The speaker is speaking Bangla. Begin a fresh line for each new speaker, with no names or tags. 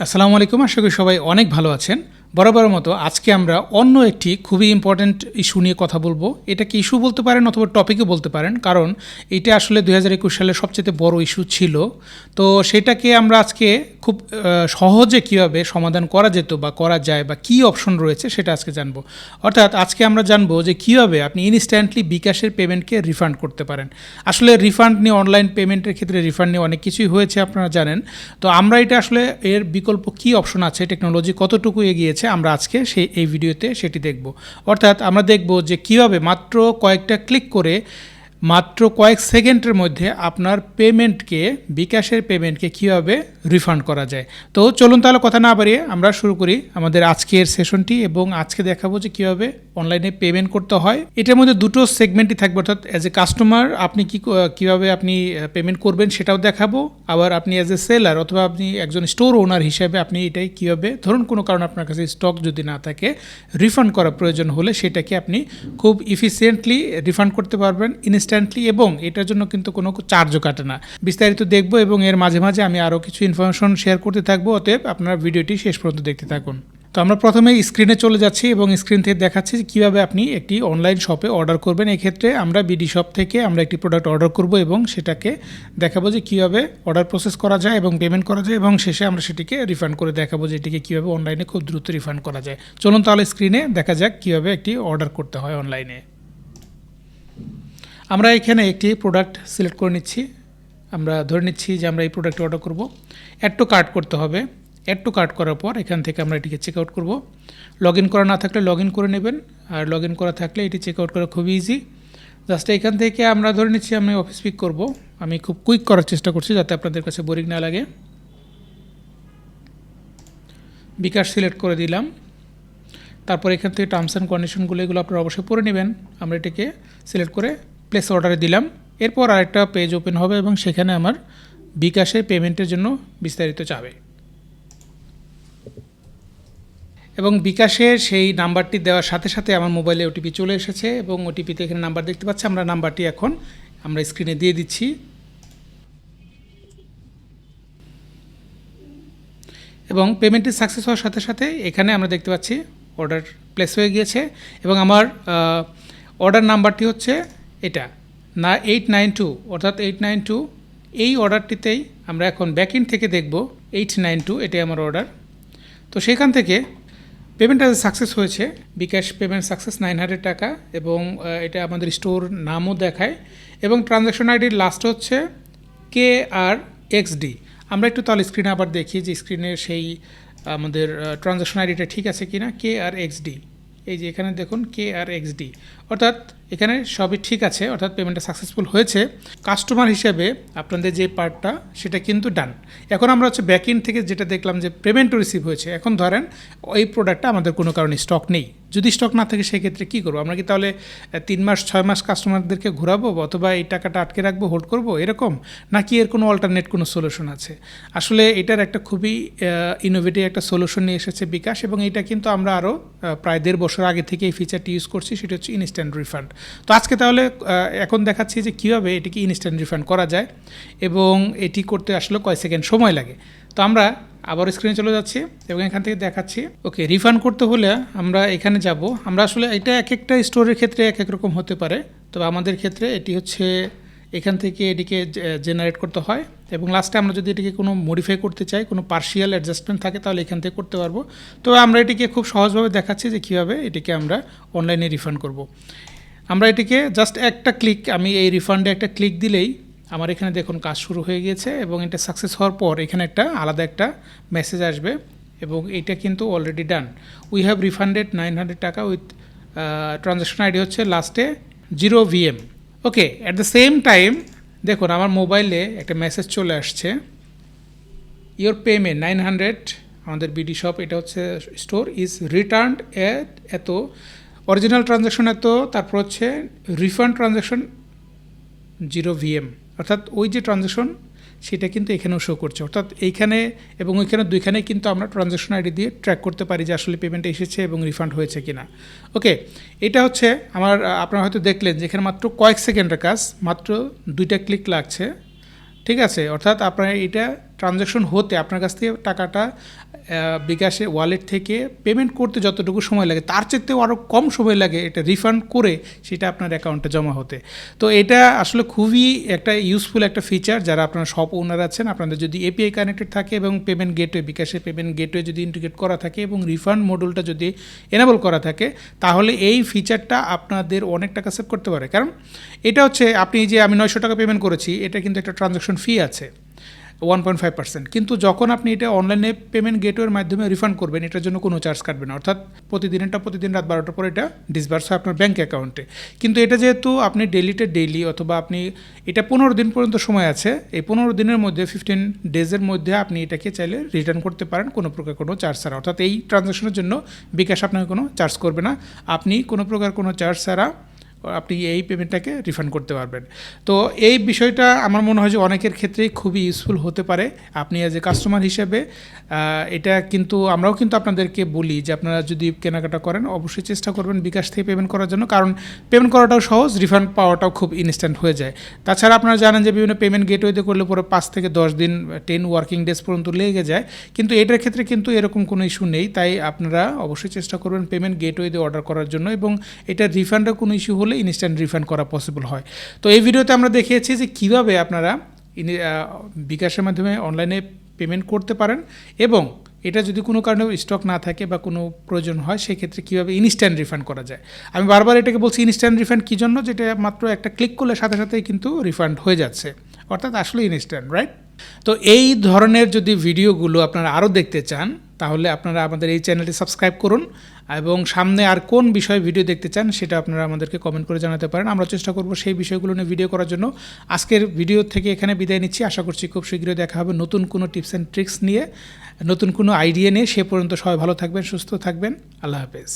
আসসালামু আলাইকুম, আশা করি সবাই অনেক ভালো আছেন। বরাবরের মতো আজকে আমরা অন্য একটি খুবই ইম্পর্ট্যান্ট ইস্যু নিয়ে কথা বলবো। এটাকে ইস্যু বলতে পারেন অথবা টপিকও বলতে পারেন, কারণ এটা আসলে 2021 সালের সবচেয়ে বড় ইস্যু ছিল। তো সেটাকে আমরা আজকে খুব সহজে কিভাবে সমাধান করা যেত বা করা যায় বা কী অপশন রয়েছে সেটা আজকে জানবো। অর্থাৎ আজকে আমরা জানবো যে কীভাবে আপনি ইনস্ট্যান্টলি বিকাশের পেমেন্টকে রিফান্ড করতে পারেন। আসলে রিফান্ড নিয়ে, অনলাইন পেমেন্টের ক্ষেত্রে রিফান্ড নিয়ে অনেক কিছুই হয়েছে, আপনারা জানেন। তো আমরা এটা আসলে এর বিকল্প কী অপশন আছে, টেকনোলজি কতটুকু এগিয়েছে, আমরা আজকে এই ভিডিওতে সেটি দেখব। অর্থাৎ আমরা দেখব যে কীভাবে মাত্র কয়েকটা ক্লিক করে মাত্র কয়েক সেকেন্ডের মধ্যে আপনার পেমেন্টকে, বিকাশের পেমেন্টকে কীভাবে রিফান্ড করা যায়। তো চলুন তাহলে কথা না বাড়িয়ে আমরা শুরু করি আমাদের আজকের সেশনটি, এবং আজকে দেখাবো যে কীভাবে অনলাইনে পেমেন্ট করতে হয়। এটার মধ্যে দুটো সেগমেন্টই থাকবে, অর্থাৎ অ্যাজ এ কাস্টমার আপনি কীভাবে আপনি পেমেন্ট করবেন সেটাও দেখাবো। আবার আপনি অ্যাজ এ সেলার অথবা আপনি একজন স্টোর ওনার হিসেবে আপনি এটাই কীভাবে, ধরুন কোনো কারণে আপনার কাছে স্টক যদি না থাকে, রিফান্ড করার প্রয়োজন হলে সেটাকে আপনি খুব ইফিসিয়েন্টলি রিফান্ড করতে পারবেন ইনস্ট্যান্টলি, এবং এটার জন্য কিন্তু কোনো চার্জও কাটে না। বিস্তারিত দেখব এবং এর মাঝে মাঝে আমি আরও কিছু ইনফরমেশন শেয়ার করতে থাকবো, অতএব আপনারা ভিডিওটি শেষ পর্যন্ত দেখতে থাকুন। তো আমরা প্রথমে স্ক্রিনে চলে যাচ্ছি এবং স্ক্রিন থেকে দেখাচ্ছি কীভাবে আপনি একটি অনলাইন শপে অর্ডার করবেন। এক্ষেত্রে আমরা বিডি শপ থেকে আমরা একটি প্রোডাক্ট অর্ডার করব এবং সেটাকে দেখাবো যে কীভাবে অর্ডার প্রসেস করা যায় এবং পেমেন্ট করা যায়, এবং শেষে আমরা সেটিকে রিফান্ড করে দেখাবো যে এটিকে কীভাবে অনলাইনে খুব দ্রুত রিফান্ড করা যায়। চলুন তাহলে স্ক্রিনে দেখা যাক কীভাবে একটি অর্ডার করতে হয় অনলাইনে। আমরা এখানে একটি প্রোডাক্ট সিলেক্ট করে নিচ্ছি। আমরা ধরে নিচ্ছি যে আমরা এই প্রোডাক্ট অর্ডার করব। অ্যাড টু কার্ট করতে হবে। অ্যাড টু কার্ট করার পর এখান থেকে আমরা এটিকে চেক আউট করবো। লগ ইন করা না থাকলে লগ ইন করে নেবেন, আর লগ ইন করা থাকলে এটি চেক আউট করা খুবই ইজি। জাস্ট এখান থেকে আমরা ধরে নিচ্ছি আমি অফিস পিক করব। আমি খুব কুইক করার চেষ্টা করছি যাতে আপনাদের কাছে বোরিং না লাগে। বিকাশ সিলেক্ট করে দিলাম। তারপর এখান থেকে টার্মস অ্যান্ড কন্ডিশনগুলো এগুলো আপনারা অবশ্যই পড়ে নেবেন। আমরা এটাকে সিলেক্ট করে প্লেস অর্ডারে দিলাম। এরপর আরেকটা পেজ ওপেন হবে এবং সেখানে আমার বিকাশে পেমেন্টের জন্য বিস্তারিত চাবে, এবং বিকাশের সেই নাম্বারটি দেওয়ার সাথে সাথে আমার মোবাইলে ওটিপি চলে এসেছে, এবং ওটিপিতে এখানে নাম্বার দেখতে পাচ্ছি। আমরা নাম্বারটি এখন আমরা স্ক্রিনে দিয়ে দিচ্ছি, এবং পেমেন্টটি সাকসেস হওয়ার সাথে সাথে এখানে আমরা দেখতে পাচ্ছি অর্ডার প্লেস হয়ে গিয়েছে, এবং আমার অর্ডার নাম্বারটি হচ্ছে এটা 892, অর্থাৎ 892। এই অর্ডারটিতেই আমরা এখন ব্যাকএন্ড থেকে দেখব 892, এটাই আমার অর্ডার। তো সেখান থেকে পেমেন্টটা সাকসেস হয়েছে, বিকাশ পেমেন্ট সাকসেস 900 টাকা, এবং এটা আমাদের স্টোর নামও দেখায়, এবং ট্রানজ্যাকশন আইডির লাস্ট হচ্ছে KRXD। আমরা একটু তাহলে স্ক্রিনে আবার দেখি যে স্ক্রিনের সেই আমাদের ট্রানজ্যাকশন আইডিটা ঠিক আছে কিনা। KRXD, এই যে এখানে দেখুন KRXD, অর্থাৎ এখানে সবই ঠিক আছে, অর্থাৎ পেমেন্টটা সাকসেসফুল হয়েছে। কাস্টমার হিসেবে আপনাদের যে পার্টটা সেটা কিন্তু ডান। এখন আমরা হচ্ছে ব্যাকএন্ড থেকে যেটা দেখলাম যে পেমেন্টও রিসিভ হয়েছে। এখন ধরেন এই প্রোডাক্টটা আমাদের কোনো কারণে স্টক নেই। যদি স্টক না থাকে সেক্ষেত্রে কী করবো? আমরা কি তাহলে 3 মাস 6 মাস কাস্টমারদেরকে ঘোরাবো, অথবা এই টাকাটা আটকে রাখবো, হোল্ড করবো, এরকম? নাকি এর কোনো অল্টারনেট কোনো সলিউশন আছে? আসলে এটার একটা খুবই ইনোভেটিভ একটা সলিউশন নিয়ে এসেছে বিকাশ, এবং এটা কিন্তু আমরা আরও প্রায় 1.5 বছর আগে থেকে এই ফিচারটি ইউজ করছি, সেটা হচ্ছে ইনস্ট্যান্ট রিফান্ড। তো আজকে তাহলে এখন দেখাচ্ছি যে কীভাবে এটিকে ইনস্ট্যান্ট রিফান্ড করা যায়, এবং এটি করতে আসলে কয় সেকেন্ড সময় লাগে। তো আমরা আবার স্ক্রিনে চলে যাচ্ছি এবং এখান থেকে দেখাচ্ছি। ওকে, রিফান্ড করতে হলে আমরা এখানে যাব। আমরা আসলে এটা এক একটা স্টোরের ক্ষেত্রে এক এক রকম হতে পারে, তবে আমাদের ক্ষেত্রে এটি হচ্ছে এখান থেকে এটিকে জেনারেট করতে হয়, এবং লাস্টে আমরা যদি এটিকে কোনো মডিফাই করতে চাই, কোনো পার্শিয়াল অ্যাডজাস্টমেন্ট থাকে, তাহলে এখান থেকে করতে পারবো। তো আমরা এটিকে খুব সহজভাবে দেখাচ্ছি যে কীভাবে এটিকে আমরা অনলাইনে রিফান্ড করব। আমরা এটিকে জাস্ট একটা ক্লিক, আমি এই রিফান্ডে একটা ক্লিক দিলেই আমার এখানে দেখুন কাজ শুরু হয়ে গিয়েছে, এবং এটা সাকসেস হওয়ার পর এখানে একটা আলাদা একটা মেসেজ আসবে, এবং এটা কিন্তু already done. We have refunded 900 টাকা উইথ ট্রানজ্যাকশন আইডি হচ্ছে লাস্টে 0VM। Okay, at the same time দেখুন আমার মোবাইলে একটা মেসেজ চলে আসছে, ইয়োর পেমেন্ট 900, আমাদের বিডি শপ, এটা হচ্ছে স্টোর, ইজ রিটার্নড এত, অরিজিনাল ট্রানজ্যাকশন এত, তারপর হচ্ছে রিফান্ড ট্রানজ্যাকশন 0VM, অর্থাৎ ওই যে ট্রানজ্যাকশন সেটা কিন্তু এখানেও শো করছে, অর্থাৎ এইখানে এবং ওইখানে দুইখানে কিন্তু আমরা ট্রানজ্যাকশন আইডি দিয়ে ট্র্যাক করতে পারি যে আসলে পেমেন্ট এসেছে এবং রিফান্ড হয়েছে কিনা। ওকে, এটা হচ্ছে আমার, আপনারা হয়তো দেখলেন যেখানে মাত্র কয়েক সেকেন্ডের কাজ, মাত্র 2টা ক্লিক লাগছে, ঠিক আছে। অর্থাৎ আপনারা এটা ট্রানজ্যাকশন হতে আপনার কাছ থেকে টাকাটা বিকাশে ওয়ালেট থেকে পেমেন্ট করতে যতটুকু সময় লাগে তার চেয়েও আরও কম সময় লাগে এটা রিফান্ড করে সেটা আপনার অ্যাকাউন্টে জমা হতে। তো এটা আসলে খুবই একটা ইউজফুল একটা ফিচার। যারা আপনারা শপ ওনার আছেন, আপনাদের যদি এপিআই কানেক্টেড থাকে এবং পেমেন্ট গেটওয়ে, বিকাশে পেমেন্ট গেটওয়ে যদি ইন্টিগ্রেট করা থাকে এবং রিফান্ড মডুলটা যদি এনেবল করা থাকে, তাহলে এই ফিচারটা আপনাদের অনেক টাকা সেভ করতে পারে। কারণ এটা হচ্ছে আপনি যে আমি 900 টাকা পেমেন্ট করেছি, এটা কিন্তু একটা ট্রানজ্যাকশন ফি আছে 1.5%, কিন্তু যখন আপনি এটা অনলাইনে পেমেন্ট গেটওয়ের মাধ্যমে রিফান্ড করবেন, এটার জন্য কোনো চার্জ কাটবে না। অর্থাৎ প্রতিদিন রাত 12টার পর এটা ডিসবার্স হয় আপনার ব্যাঙ্ক অ্যাকাউন্টে। কিন্তু এটা যেহেতু আপনি ডেইলি অথবা আপনি এটা 15 দিন পর্যন্ত সময় আছে, এই 15 দিনের মধ্যে 15 ডেজের মধ্যে আপনি এটাকে চাইলে রিটার্ন করতে পারেন কোনো প্রকার কোনো চার্জ ছাড়া। অর্থাৎ এই ট্রানজ্যাকশনের জন্য বিকাশ আপনাকে কোনো চার্জ করবে না, আপনি কোনো প্রকার কোনো চার্জ ছাড়া আপনি এই পেমেন্টটাকে রিফান্ড করতে পারবেন। তো এই বিষয়টা আমার মনে হয় যে অনেকের ক্ষেত্রেই খুবই ইউজফুল হতে পারে। আপনি অ্যাজ এ কাস্টমার হিসেবে এটা কিন্তু আমরাও কিন্তু আপনাদেরকে বলি যে আপনারা যদি কেনাকাটা করেন অবশ্যই চেষ্টা করবেন বিকাশ থেকে পেমেন্ট করার জন্য, কারণ পেমেন্ট করাটাও সহজ, রিফান্ড পাওয়াটাও খুব ইনস্ট্যান্ট হয়ে যায়। তাছাড়া আপনারা জানেন যে বিভিন্ন পেমেন্ট গেটওয়েতে করলে পরে 5 থেকে 10 দিন 10 ওয়ার্কিং ডেজ পর্যন্ত লেগে যায়, কিন্তু এটার ক্ষেত্রে কিন্তু এরকম কোনো ইস্যু নেই। তাই আপনারা অবশ্যই চেষ্টা করবেন পেমেন্ট গেটওয়েতে অর্ডার করার জন্য, এবং এটা রিফান্ডের কোনো ইস্যু হলে ইনস্ট্যান্ট রিফান্ড করা পসিবল হয়। তো এই ভিডিওতে আমরা দেখিয়েছি যে কীভাবে আপনারা বিকাশের মাধ্যমে অনলাইনে পেমেন্ট করতে পারেন, এবং এটা যদি কোনো কারণে স্টক না থাকে বা কোনো প্রয়োজন হয় সেক্ষেত্রে কীভাবে ইনস্ট্যান্ট রিফান্ড করা যায়। আমি বারবার এটাকে বলছি ইনস্ট্যান্ট রিফান্ড কী জন্য, যেটা মাত্র একটা ক্লিক করলে সাথে সাথেই কিন্তু রিফান্ড হয়ে যাচ্ছে, অর্থাৎ আসলে ইনস্ট্যান্ট, রাইট? তো এই ধরনের যদি ভিডিওগুলো আপনারা আরও দেখতে চান তাহলে আপনারা আমাদের এই চ্যানেলটি সাবস্ক্রাইব করুন, এবং সামনে আর কোন বিষয়ে ভিডিও দেখতে চান সেটা আপনারা আমাদেরকে কমেন্ট করে জানাতে পারেন। আমরা চেষ্টা করব সেই বিষয়গুলো নিয়ে ভিডিও করার জন্য। আজকের ভিডিও থেকে এখানে বিদায় নিচ্ছি। আশা করছি খুব শীঘ্রই দেখা হবে নতুন কোনো টিপস অ্যান্ড ট্রিক্স নিয়ে, নতুন কোনো আইডিয়া নিয়ে। সে পর্যন্ত সবাই ভালো থাকবেন, সুস্থ থাকবেন। আল্লাহ হাফেজ।